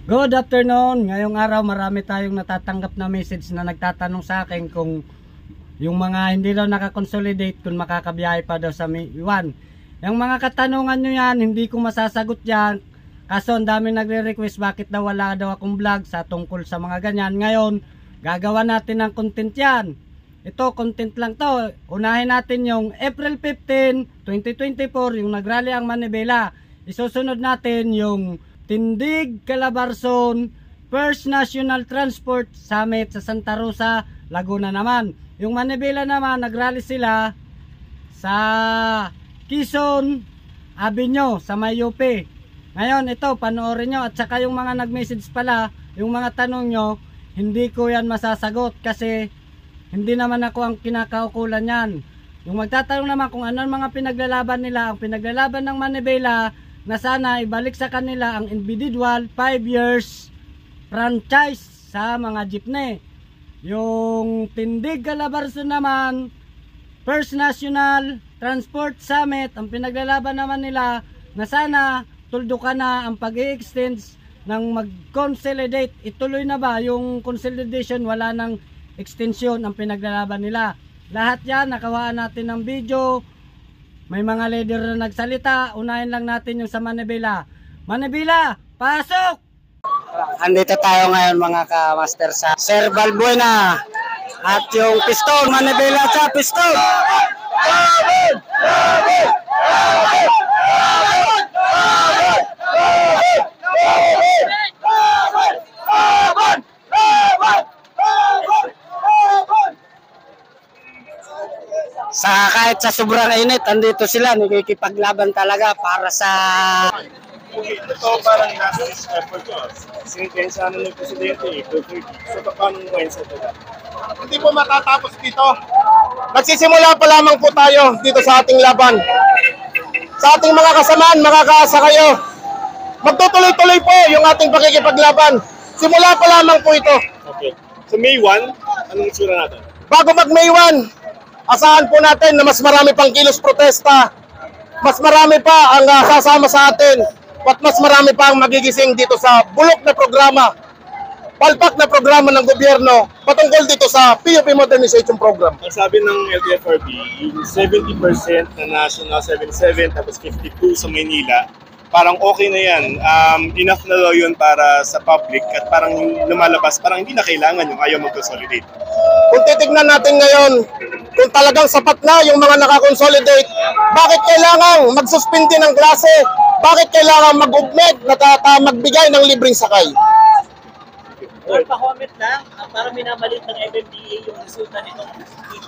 Good afternoon. Ngayong araw marami tayong natatanggap na message na nagtatanong sa akin kung yung mga hindi daw nakakonsolidate kung makakabiyahe pa daw sa Iwan. Yung mga katanungan nyo yan, hindi ko masasagot yan. Kaso ang dami nagre-request bakit daw wala daw akong vlog sa tungkol sa mga ganyan. Ngayon, gagawa natin ng content yan. Ito, content lang to. Unahin natin yung April 15, 2024, yung nagrally ang Manibela. Isusunod natin yung Tindig, Calabarzon, First National Transport Summit sa Santa Rosa, Laguna naman. Yung Manibela naman, nagrally sila sa Quezon Avenue, sa Mayupe. Ngayon, ito, panoorin nyo. At saka yung mga nag-message pala, yung mga tanong nyo, hindi ko yan masasagot kasi hindi naman ako ang kinakaukulan yan. Yung magtatanong naman kung ano ang mga pinaglalaban nila, ang pinaglalaban ng Manibela, na sana ibalik sa kanila ang individual 5 years franchise sa mga jeepney. Yung Tindig, Calabarzon naman, First National Transport Summit, ang pinaglalaban naman nila na sana tuldukan na ang pag-i-extend ng mag-consolidate. Ituloy na ba yung consolidation, wala ng extension ang pinaglalaban nila. Lahat yan, nakawaan natin ng video. May mga leader na nagsalita. Unahin lang natin yung sa Manibela. Manibela, pasok! Andito tayo ngayon mga ka-master sa Sir Balbuena. At yung piston, Manibela sa piston. Sa kahit sa sobrang init, andito sila, nakikipaglaban talaga para sa... Ito parang last effort ko. Sinitensya ng presidente, so paano mindset nila? Hindi po matatapos dito. Nagsisimula pa lamang po tayo dito sa ating laban. Sa ating mga kasamaan, makakaasa kayo. Magtutuloy-tuloy po yung ating pakikipaglaban. Simula pa lamang po ito. Okay. So May 1, anong itsura natin? Bago mag May 1, asahan po natin na mas marami pang kilos protesta, mas marami pa ang sasama sa atin, at mas marami pa ang magigising dito sa bulok na programa, palpak na programa ng gobyerno patungkol dito sa PUP Modernization Program. Ang sabi ng LTFRB, yung 70% na national, 77, tapos 52 sa Maynila, parang okay na yan. Enough na daw yun para sa public at parang lumalabas, parang hindi na kailangan yung ayaw mag-consolidate. Kung titignan natin ngayon, kung talagang sapat na yung mga nakakonsolidate, bakit kailangan magsuspindi ng klase? Bakit kailangan mag-ugmed at magbigay ng libreng sakay? Pa-comment lang, para minamalit ng MMDA yung resulta nitong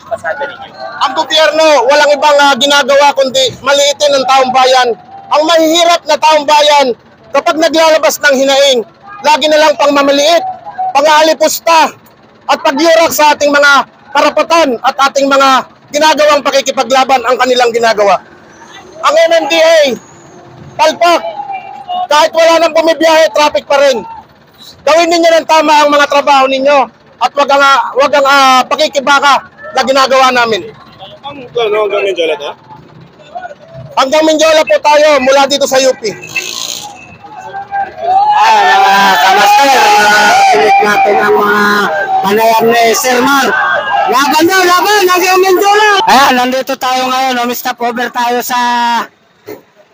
pasada ninyo. Ang gobyerno, walang ibang ginagawa kundi maliitin ng taong bayan. Ang mahihirap na taong bayan, kapag naglalabas ng hinaing, lagi na lang pang mamaliit, pang-aalipusta, at pagyurak sa ating mga karapatan at ating mga ginagawang pakikipaglaban ang kanilang ginagawa. Ang MMDA, palpak, kahit wala nang bumibiyahe, traffic pa rin. Gawin ninyo ng tama ang mga trabaho ninyo at wag ang pakikibaka na ginagawa namin. Hanggang Mindiola to? Hanggang Mindiola po tayo mula dito sa UP. Mga kamaster, ulit natin ang mga panayam ni Sir Mark. Laban daw, laban! Hanggang Mindiola! Ayan, nandito tayo ngayon. Stop over tayo sa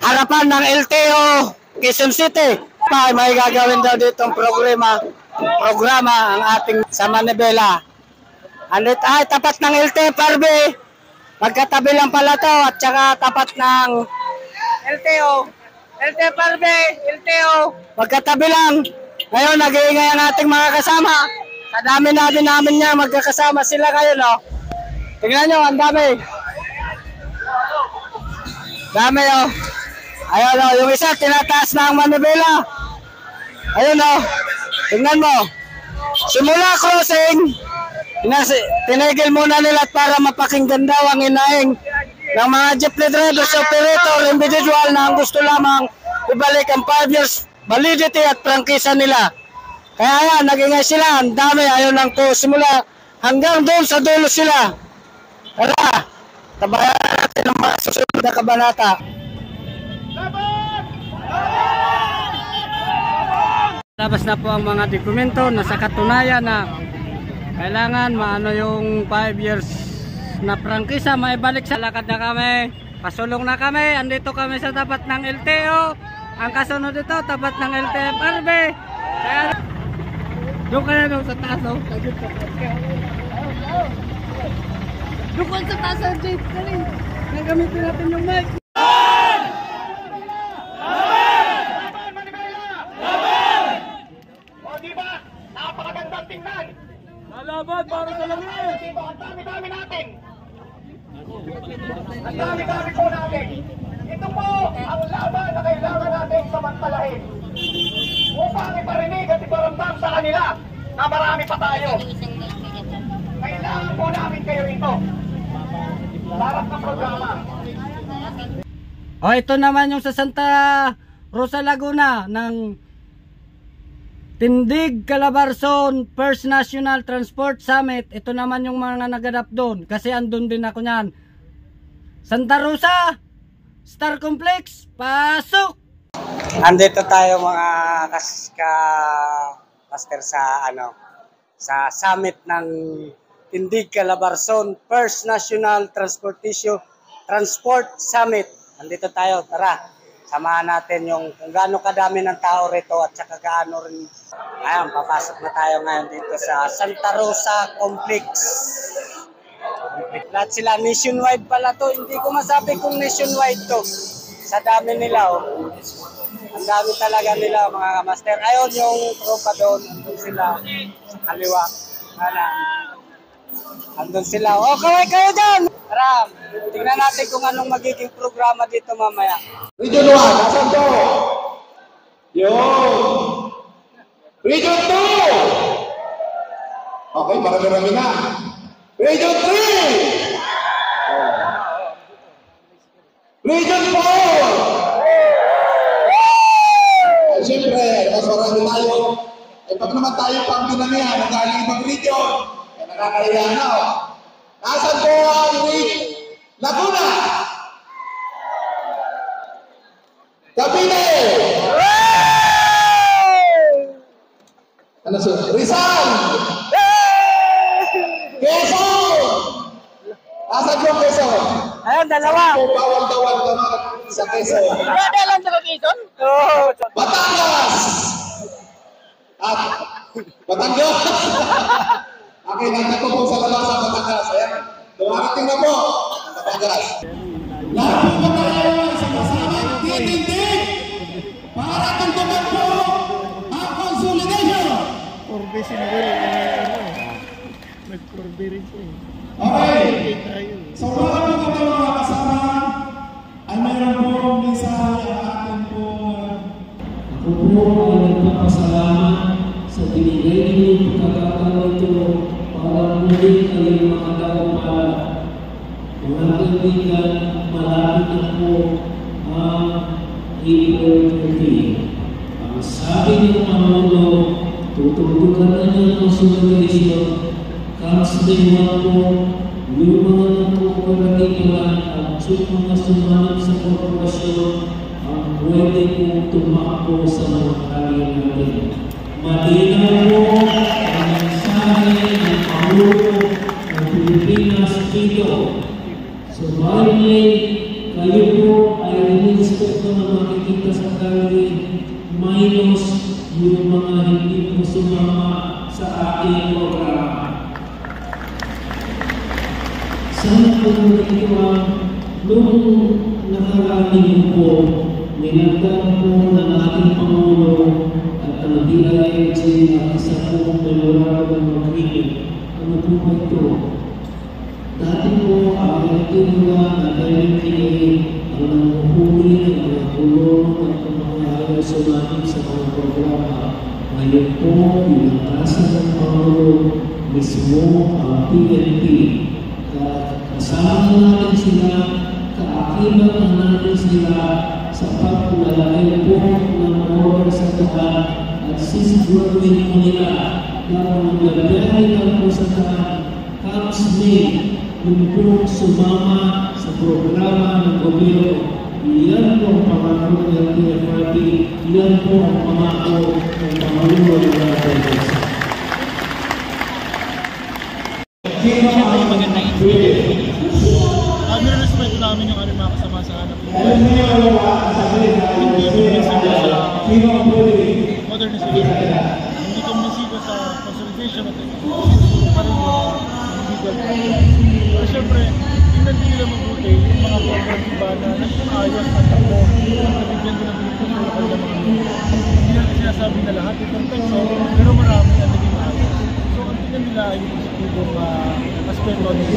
harapan ng LTO Quezon City. May gagawin daw ditong programa ang ating sa Manibela. Andito ay tapat ng LTFRB. Magkatabi lang pala to at saka tapat ng LTO. LTFRB, LTO. Magkatabi lang. Ngayon nag-iingay ang ating mga kasama. Sa dami namin niya, magkakasama sila kayo, no? Tingnan nyo, ang dami. Dami, oh. Ayun, oh, yung isa, tinataas na ang Manibela. Ayun, oh. Tingnan mo. Simula crossing, tinigil muna nila para mapakinggan daw ang inaing ng mga jeepney drivers, operator, individual na ang gusto lamang ibalik ang 5 years validity at prangkisa nila. Kaya yan, nag-ingay sila. Ang dami, ayaw lang to. Simula hanggang doon sa dulo sila. Tara, tabayan natin ang mga susunod na kabanata. Labas na po ang mga dokumento na sa katunayan na kailangan maano yung 5 years na prangkisa maibalik sa lakad na kami. Pasulong na kami. Andito kami sa tapat ng LTO. Ang kasunod dito, tapat ng LTFRB. Kaya doon ka na doon sa taas. Doon ka sa taas ang jeep. Nagamitin natin yung mic. Lalaban para sa langit! Ang dami-dami natin! Ang dami-dami po natin! Ito po ang laban na kailangan natin samantalahin upang iparinig at iparamdam sa kanila na marami pa tayo. Kailangan po namin kayo rito. Sarap ng programa. Ito naman yung sa Santa Rosa, Laguna ng Tindig Calabarzon First National Transport Summit. Ito naman yung mga naganap doon kasi andun din ako niyan. Santa Rosa Star Complex, pasok! Andito tayo mga master sa summit ng Tindig Calabarzon First National Transport Summit. Andito tayo, tara. Samahan natin yung kung gaano kadami ng tao rito at saka gaano rin. Ayan, papasok na tayo ngayon dito sa Santa Rosa Complex. Lahat sila nationwide pala to. Hindi ko masabi kung nationwide to. Sa dami nila, oh. Ang dami talaga nila, mga master. Ayun yung tropa doon. Andun sila sa kaliwa. Andun sila. Oh, kaway kayo dyan! Tara, tingnan natin kung anong magiging programa dito mamaya. Region 1, nasan to? Yun! Region 2! Okay, marami-rami na. Region 3! Region 4! Ay, siyempre, mas marami tayo. Pag naman tayo pang binamihan, nagaling ibang region, nakakahiya na. Nasaan po ang Laguna? Cavite! Ano so? Rizal! Quezon! Nasaan po Quezon? Ayun, dalawa. Bawal-bawal ka sa Quezon. Wala lang sa Quezon? Oo. Batangas! At Batangas! Okay, nandito po sa labas sa Batangas. Ayan, dumarating na po ang Batangas. Lahat po ba tayo sa kasamang titindig para tungtukan po ang consolidation? Orbe siniguro nag-orbe rin siya eh. Okay, so para po ito mga kasama ay mayroon po mensahe ang ating po. Ako po ay nagpapasalamat sa binigay niyo pagkakataon ito para muli kayong makadapa. Mga kaibigan, malapit na po ang April 30. Ang sabi ng Pangulo, tututukan na niya ang consolidation. Kansliwan po, yung mga kooperatiban at yung mga sumanib sa korporasyon ang pwede pong tumakbo sa mga karya natin. Malinaw po ang mensahe ng Pangulo ng Pilipinas dito. Subalit, kayo po ay rin-inspecto na makikita sa kalye minus yung mga hindi po sumama sa ating programa. Sana po nagkikiwan noong nakarating po, nilagdan po ng ating Pangulo at ang DILG at isa pong memorandum ng agreement. Ano po ba ito? Dati po ang nagtinuwa na DILG ang nanguhuli ng mga tulong at mga sumating sa mga programa. Ngayon po, pinakasan ng Pangulo mismo ang PNP. Kasama natin sila, kaakibat na natin sila sa paglalagay po ng order sa tahan at sisiguraduhin po nila na kung magbiyahe lang po sa tahan, comes May, kung po sumama sa programa ng gobyerno. Iyan po ang pangako ng TFRB, iyan po ang pangako ng Pangulo sa hanap ng hindi kumbinsido sa modernization, hindi kumbinsido sa consolidation at gusto pa rin yung legal process. Pero syempre, tingnan din nila mabuti yung mga program iba na nag-ayos at takbo at nabigyan din ng pinupunto ng kanilang mga hindi lang sinasabi na lahat itong tekso, pero marami ang naging ayos. So ang tingnan nila ay yung positibong aspeto ng